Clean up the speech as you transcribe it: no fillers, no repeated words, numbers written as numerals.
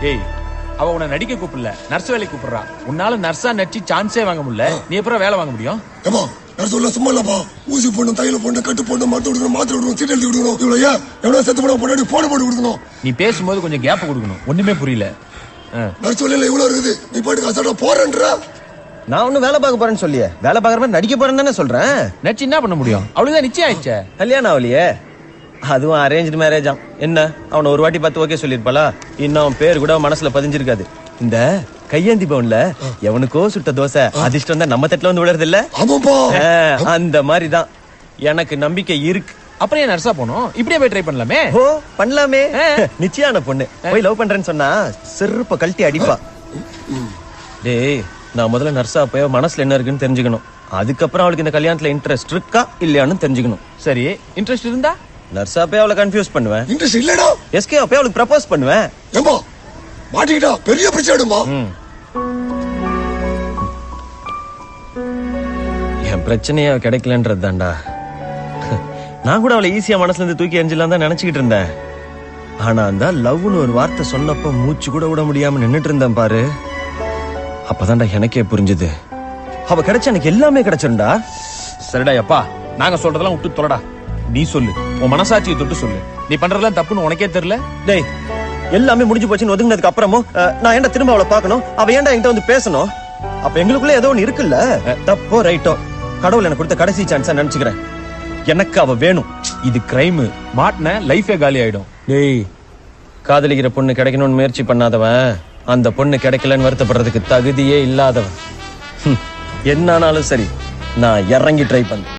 ஏய், அவ உன்னை நடிக்க கூப்பிடல, நர்ஸ் வேலைக்கு கூப்பிடுறா. உன்னால நர்ஸா நடிச்சு சான்ஸே வாங்க முடியல, நீ எப்பறம் வேலை வாங்க முடியும்? ஏமா நர்ஸ் சொல்ல சும்மா இல்லப்பா. ஊசி போடணும், தையல போடணும், கட்டு போடணும், மருந்து விடணும், மாத்திரை விடணும், சீட் எழுதி விடணும். இவ்வளவு ஏன் எவ்வளவு செத்து போட போட்டு போன போட்டு கொடுக்கணும். நீ பேசும்போது கொஞ்சம் கேப் கொடுக்கணும். ஒண்ணுமே புரியல. நர்ஸ் சொல்ல இவ்வளவு இருக்குது, நீ பாட்டுக்கு அசால்ட்டா போறேன்றா. நான் ஒன்னும் வேலை பார்க்க போறேன்னு சொல்லியே, வேலை பார்க்கற மாதிரி நடிக்க போறேன்னு தானே சொல்றேன். நடிச்சு என்ன பண்ண முடியும்? அவளுதான் நிச்சயம் ஆயிடுச்சே. கல்யாணம் ஆகலையே, அதுவும் அரேஞ்ச் மேரேஜ். என்ன அவனை ஒரு வாட்டி பார்த்து ஓகே சொல்லிருப்பாளா? இன்னும் அவன் பேர் கூட மனசுல பதிஞ்சிருக்காது. இந்த கையேந்தி பவன்ல எவனுக்கோ சுட்ட தோசை அதிர்ஷ்டம் தான் நம்ம தட்டுல வந்து விழுறது இல்ல, அந்த மாதிரிதான் எனக்கு நம்பிக்கை இருக்கு. அப்புறம் ஏன் நர்ஸா போனோம்? இப்படியே போய் ட்ரை பண்ணலாமே. ஓ பண்ணலாமே. நிச்சயான பொண்ணு போய் லவ் பண்றேன்னு சொன்னா செருப்ப கழட்டி அடிப்பா. டேய், நான் முதல்ல நர்ஸா போய் மனசுல என்ன இருக்குன்னு தெரிஞ்சுக்கணும். அதுக்கப்புறம் அவளுக்கு இந்த கல்யாணத்துல இன்ட்ரெஸ்ட் இருக்கா இல்லையான்னு தெரிஞ்சுக்கணும். சரி, இன்ட்ரெஸ்ட் இருந்தா நர்ஸா போய் அவளை கன்ஃபியூஸ் பண்ணுவேன். இன்ட்ரெஸ்ட் இல்லடா, எஸ்கே போய் அவளுக்கு ப்ரப்போஸ் பண்ணுவேன். ஏம்பா மாட்டிக்கிட்டா பெரிய பிரச்சனைடுமா. என் பிரச்சனையா கிடைக்கலன்றது தான்டா. நான் கூட அவளை ஈஸியா மனசுல இருந்து தூக்கி எறிஞ்சலாம் தான் நினைச்சுக்கிட்டு இருந்தேன். ஆனா அந்த லவ்னு ஒரு வார்த்தை சொன்னப்ப மூச்சு கூட விட முடியாம நின்னுட்டு இருந்தேன் பாரு. அப்பதான்டா எனக்கே புரிஞ்சுது, அவ கிடைச்ச எனக்கு எல்லாமே கிடைச்சிருந்தா. சரிடா அப்பா, நாங்க சொல்றதெல்லாம் விட்டு தொலைடா. நீ சொல்லு, உன் மனசாட்சியை தொட்டு சொல்லு. நீ பண்றதெல்லாம் தப்புன்னு உனக்கே தெரியல? டேய், எல்லாமே முடிஞ்சு போச்சுன்னு ஒதுங்கினதுக்கு அப்புறமும் நான் ஏன்டா திரும்ப அவளை பார்க்கணும்? அவ ஏன்டா என்கிட்ட வந்து பேசணும்? அப்ப எங்களுக்குள்ள ஏதோ ஒண்ணு இருக்குல்ல. தப்போ ரைட்டோ, கடவுள் எனக்கு கொடுத்த கடைசி சான்ஸா நினைச்சுக்கிறேன். எனக்கு அவ வேணும். இது கிரைம். மாட்டின லைஃபே காலி ஆயிடும். டேய், காதலிக்கிற பொண்ணு கிடைக்கணும்னு முயற்சி பண்ணாதவன் அந்த பொண்ணு கிடைக்கலன்னு வருத்தப்படுறதுக்கு தகுதியே இல்லாதவன். என்னானாலும் சரி, நான் இறங்கி ட்ரை பண்ணேன்.